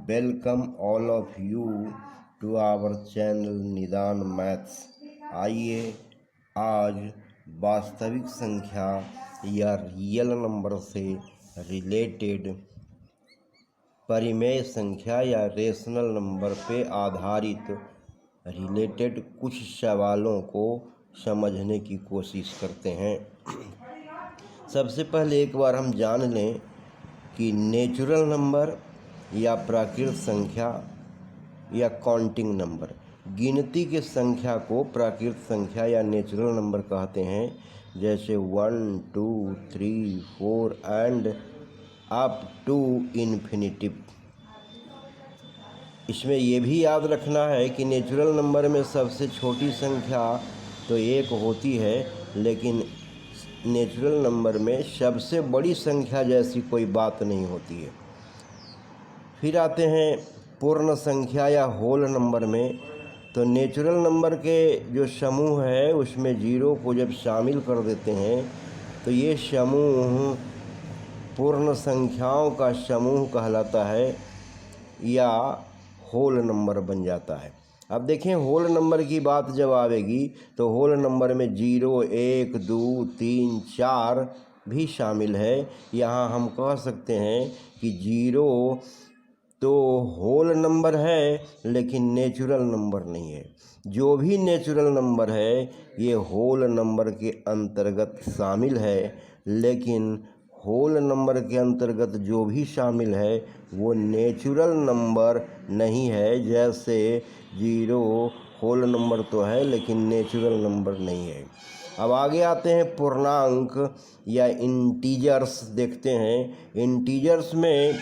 Welcome all of you to our channel Nidan maths. आइए आज वास्तविक संख्या या रियल नंबर से रिलेटेड परिमेय संख्या या रेशनल नंबर पे आधारित रिलेटेड कुछ सवालों को समझने की कोशिश करते हैं। सबसे पहले एक बार हम जान लें कि नेचुरल नंबर या प्राकृत संख्या या काउंटिंग नंबर, गिनती के संख्या को प्राकृत संख्या या नेचुरल नंबर कहते हैं। जैसे 1, 2, 3, 4 एंड अप टू इन्फिनिटिव। इसमें यह भी याद रखना है कि नेचुरल नंबर में सबसे छोटी संख्या तो 1 होती है, लेकिन नेचुरल नंबर में सबसे बड़ी संख्या जैसी कोई बात नहीं होती है। फिर आते हैं पूर्ण संख्या या होल नंबर में। तो नेचुरल नंबर के जो समूह है उसमें 0 को जब शामिल कर देते हैं तो ये समूह पूर्ण संख्याओं का समूह कहलाता है या होल नंबर बन जाता है। अब देखें, होल नंबर की बात जब आवेगी तो होल नंबर में 0, 1, 2, 3, 4 भी शामिल है। यहाँ हम कह सकते हैं कि 0 तो होल नंबर है लेकिन नेचुरल नंबर नहीं है। जो भी नेचुरल नंबर है ये होल नंबर के अंतर्गत शामिल है, लेकिन होल नंबर के अंतर्गत जो भी शामिल है वो नेचुरल नंबर नहीं है। जैसे 0 होल नंबर तो है लेकिन नेचुरल नंबर नहीं है। अब आगे आते हैं पूर्णांक या इंटीजर्स देखते हैं। इंटीजर्स में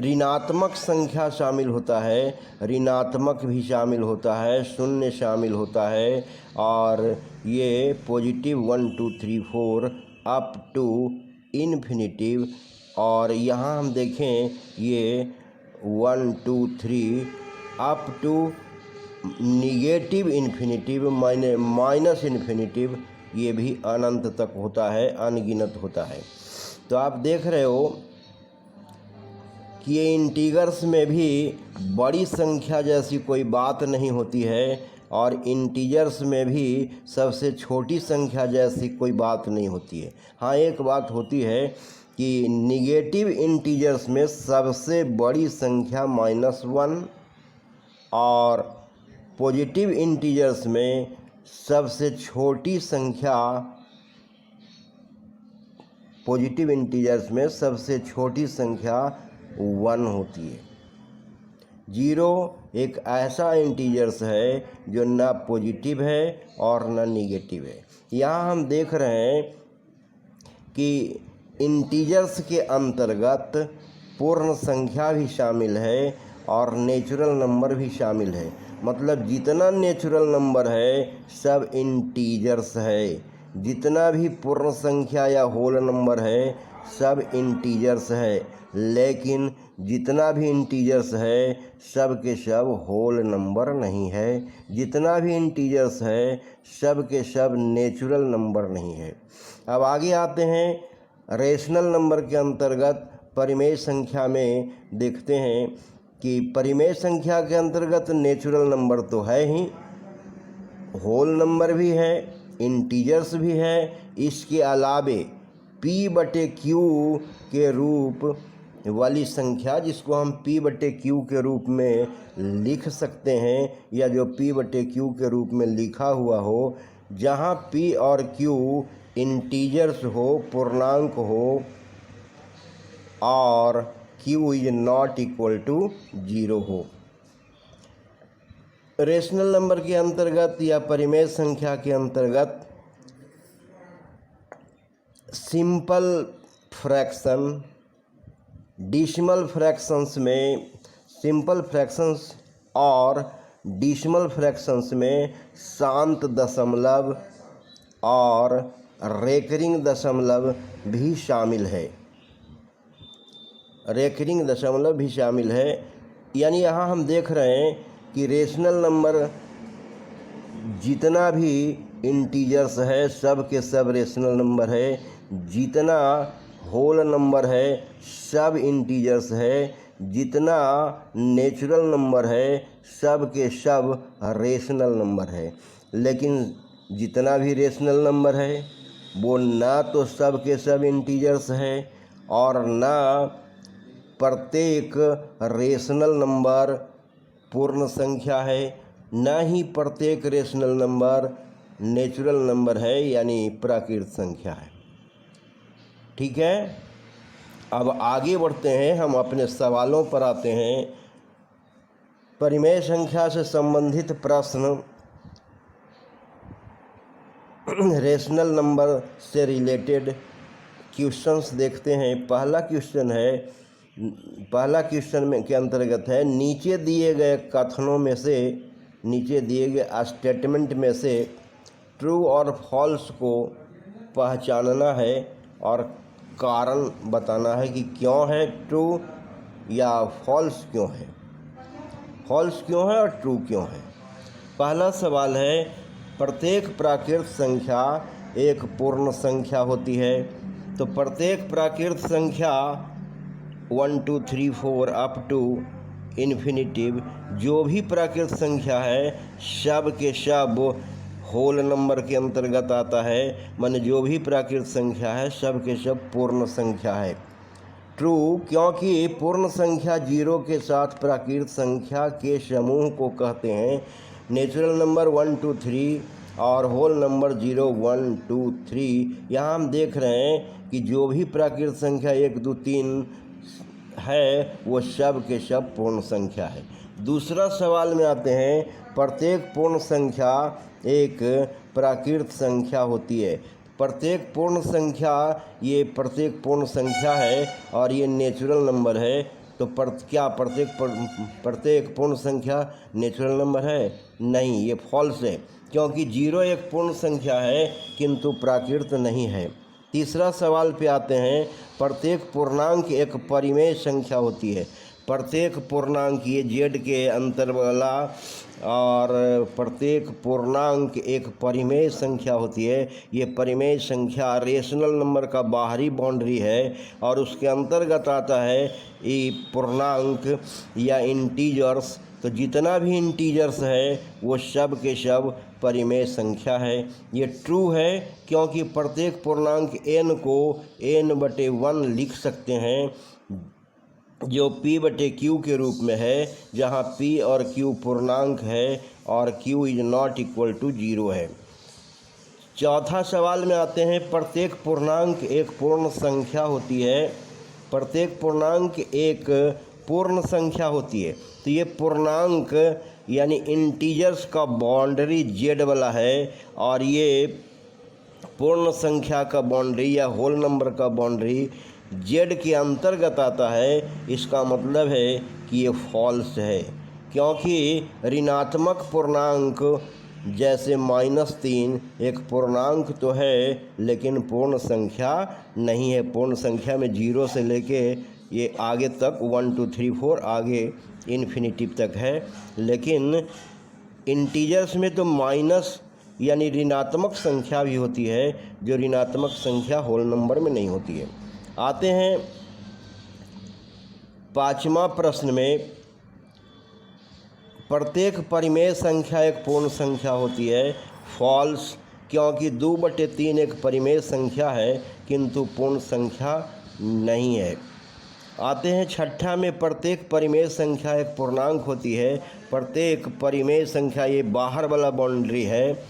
ऋणात्मक संख्या शामिल होता है, ऋणात्मक भी शामिल होता है, शून्य शामिल होता है, और ये पॉजिटिव 1, 2, 3, 4 अप टू इन्फिनिटिव। और यहाँ हम देखें ये 1, 2, 3 up to negative infinitive minus infinitive, ये भी अनंत तक होता है, अनगिनत होता है। तो आप देख रहे हो कि ये इंटीजर्स में भी बड़ी संख्या जैसी कोई बात नहीं होती है और इंटीजर्स में भी सबसे छोटी संख्या जैसी कोई बात नहीं होती है। हाँ, एक बात होती है कि निगेटिव इंटीजर्स में सबसे बड़ी संख्या -1 और पॉजिटिव इंटीजर्स में सबसे छोटी संख्या, पॉजिटिव इंटीजर्स में सबसे छोटी संख्या 1 होती है। 0 एक ऐसा इंटीजर्स है जो ना पॉजिटिव है और ना निगेटिव है। यहाँ हम देख रहे हैं कि इंटीजर्स के अंतर्गत पूर्ण संख्या भी शामिल है और नेचुरल नंबर भी शामिल है। मतलब जितना नेचुरल नंबर है सब इंटीजर्स है, जितना भी पूर्ण संख्या या होल नंबर है सब इंटीजर्स है, लेकिन जितना भी इंटीजर्स है सब के सब होल नंबर नहीं है, जितना भी इंटीजर्स है सब के सब नेचुरल नंबर नहीं है। अब आगे आते हैं रेशनल नंबर के अंतर्गत परिमेय संख्या में। देखते हैं कि परिमेय संख्या के अंतर्गत नेचुरल नंबर तो है ही, होल नंबर भी है, इंटीजर्स भी है। इसके अलावे P/Q के रूप वाली संख्या, जिसको हम P/Q के रूप में लिख सकते हैं या जो P/Q के रूप में लिखा हुआ हो, जहाँ P और Q इंटीजर्स हो, पूर्णांक हो, और Q is not equal to 0 हो। रेशनल नंबर के अंतर्गत या परिमेय संख्या के अंतर्गत सिंपल फ्रैक्शन, डिसिमल फ्रैक्शंस में, सिंपल फ्रैक्शंस और डिसिमल फ्रैक्शंस में शांत दशमलव और रेकरिंग दशमलव भी शामिल है, रेकरिंग दशमलव भी शामिल है। यानी यहाँ हम देख रहे हैं कि रेशनल नंबर जितना भी इंटीजर्स है सब के सब रेशनल नंबर है, जितना होल नंबर है सब इंटीजर्स है, जितना नेचुरल नंबर है सब के सब रेशनल नंबर है, लेकिन जितना भी रेशनल नंबर है वो ना तो सब के सब इंटीजर्स है और ना प्रत्येक रेशनल नंबर पूर्ण संख्या है, ना ही प्रत्येक रेशनल नंबर नेचुरल नंबर है यानी प्राकृत संख्या है। ठीक है, अब आगे बढ़ते हैं, हम अपने सवालों पर आते हैं। परिमेय संख्या से संबंधित प्रश्न रेशनल नंबर से रिलेटेड क्वेश्चंस देखते हैं। पहला क्वेश्चन में के अंतर्गत है, नीचे दिए गए कथनों में से, नीचे दिए गए स्टेटमेंट में से ट्रू और फॉल्स को पहचानना है और कारण बताना है कि क्यों है ट्रू या फॉल्स क्यों है, फॉल्स क्यों है और ट्रू क्यों है। पहला सवाल है, प्रत्येक प्राकृत संख्या एक पूर्ण संख्या होती है। तो प्रत्येक प्राकृत संख्या 1 2 3 4 अप टू इन्फिनिटिव जो भी प्राकृत संख्या है सब के सब होल नंबर के अंतर्गत आता है, माने जो भी प्राकृत संख्या है सब के सब पूर्ण संख्या है। ट्रू क्योंकि पूर्ण संख्या जीरो के साथ प्राकृत संख्या के समूह को कहते हैं। नेचुरल नंबर 1 2 3 और होल नंबर 0 1 2 3। यहाँ हम देख रहे हैं कि जो भी प्राकृत संख्या 1 2 3 है वो सब के सब पूर्ण संख्या है। दूसरा सवाल में आते हैं, प्रत्येक पूर्ण संख्या एक प्राकृत संख्या होती है। प्रत्येक पूर्ण संख्या, ये प्रत्येक पूर्ण संख्या है और ये नेचुरल नंबर है। तो क्या प्रत्येक पूर्ण संख्या नेचुरल नंबर है? नहीं, ये फॉल्स है, क्योंकि 0 एक पूर्ण संख्या है किंतु प्राकृत नहीं है। तीसरा सवाल पे आते हैं, प्रत्येक पूर्णांक एक परिमेय संख्या होती है। प्रत्येक पूर्णांक, ये जेड के अंतर वाला, और प्रत्येक पूर्णांक एक परिमेय संख्या होती है। ये परिमेय संख्या रेशनल नंबर का बाहरी बाउंड्री है और उसके अंतर्गत आता है ये पूर्णांक या इंटीजर्स। तो जितना भी इंटीजर्स है वो सब के सब परिमेय संख्या है। ये ट्रू है क्योंकि प्रत्येक पूर्णांक n को n/1 लिख सकते हैं, जो p/q के रूप में है, जहाँ p और q पूर्णांक है और q is not equal to 0 है। चौथा सवाल में आते हैं, प्रत्येक पूर्णांक एक पूर्ण संख्या होती है। प्रत्येक पूर्णांक एक पूर्ण संख्या होती है। तो ये पूर्णांक यानी इंटीजर्स का बाउंड्री जेड वाला है और ये पूर्ण संख्या का बाउंड्री या होल नंबर का बाउंड्री जेड के अंतर्गत आता है। इसका मतलब है कि ये फॉल्स है, क्योंकि ऋणात्मक पूर्णांक जैसे -3 एक पूर्णांक तो है लेकिन पूर्ण संख्या नहीं है। पूर्ण संख्या में 0 से लेके ये आगे तक 1 2 3 4 आगे इन्फिनिटिव तक है, लेकिन इंटीजर्स में तो माइनस यानी ऋणात्मक संख्या भी होती है, जो ऋणात्मक संख्या होल नंबर में नहीं होती है। आते हैं पांचवा प्रश्न में, प्रत्येक परिमेय संख्या एक पूर्ण संख्या होती है। फॉल्स क्योंकि 2/3 एक परिमेय संख्या है किंतु पूर्ण संख्या नहीं है। आते हैं छठा में, प्रत्येक परिमेय संख्या एक पूर्णांक होती है। प्रत्येक परिमेय संख्या, ये बाहर वाला बाउंड्री है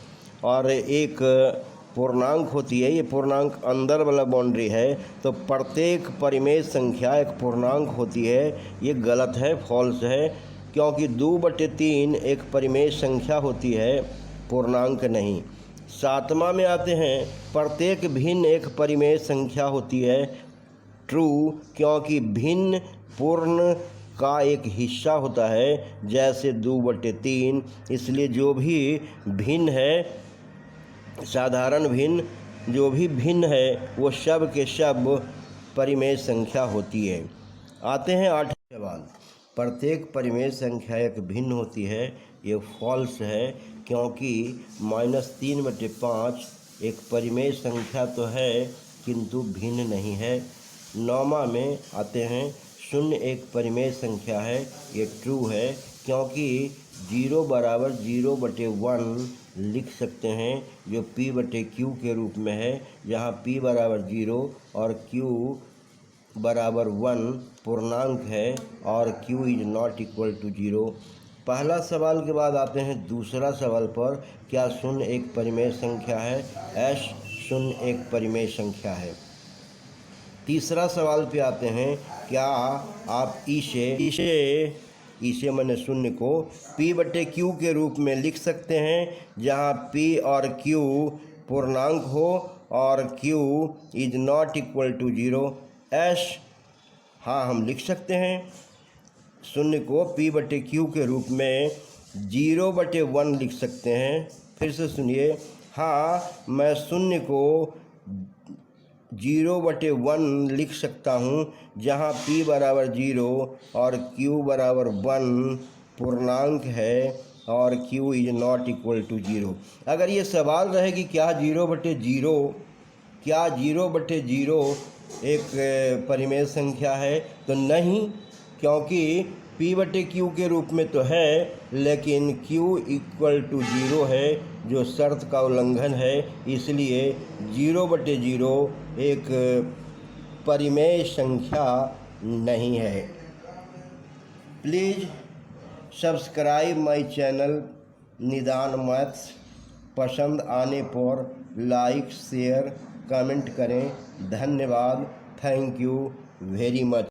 और एक पूर्णांक होती है, ये पूर्णांक अंदर वाला बाउंड्री है। तो प्रत्येक परिमेय संख्या एक पूर्णांक होती है, ये गलत है, फॉल्स है, क्योंकि 2/3 एक परिमेय संख्या होती है, पूर्णांक नहीं। सातवां में आते हैं, प्रत्येक भिन्न एक परिमेय संख्या होती है। ट्रू क्योंकि भिन्न पूर्ण का एक हिस्सा होता है, जैसे 2/3, इसलिए जो भी भिन्न है, साधारण भिन्न जो भी भिन्न है वो सब के सब परिमेय संख्या होती है। आते हैं आठवें सवाल, प्रत्येक परिमेय संख्या एक भिन्न होती है। ये फॉल्स है क्योंकि -3/5 एक परिमेय संख्या तो है किंतु भिन्न नहीं है। नौवां में आते हैं, शून्य एक परिमेय संख्या है, ये ट्रू है, क्योंकि 0/0/1 लिख सकते हैं जो P/Q के रूप में है, जहाँ P=0 और Q=1 पूर्णांक है और Q is not equal to 0। पहला सवाल के बाद आते हैं दूसरा सवाल पर, क्या शून्य एक परिमेय संख्या है? एस शून्य एक परिमेय संख्या है। तीसरा सवाल पे आते हैं, क्या आप इसे मैंने शून्य को P/Q के रूप में लिख सकते हैं, जहाँ P और Q पूर्णांक हो और Q is not equal to 0। एस हाँ, हम लिख सकते हैं शून्य को P/Q के रूप में 0/1 लिख सकते हैं। फिर से सुनिए, हाँ मैं शून्य को 0/1 लिख सकता हूँ, जहाँ P=0 और Q=1 पूर्णांक है और Q is not equal to 0। अगर ये सवाल रहे कि क्या 0/0 एक परिमेय संख्या है, तो नहीं, क्योंकि P/Q के रूप में तो है, लेकिन Q=0 है, जो शर्त का उल्लंघन है, इसलिए 0/0 एक परिमेय संख्या नहीं है। Please subscribe my channel Nidan maths. पसंद आने पर लाइक शेयर कमेंट करें। धन्यवाद। Thank you very much.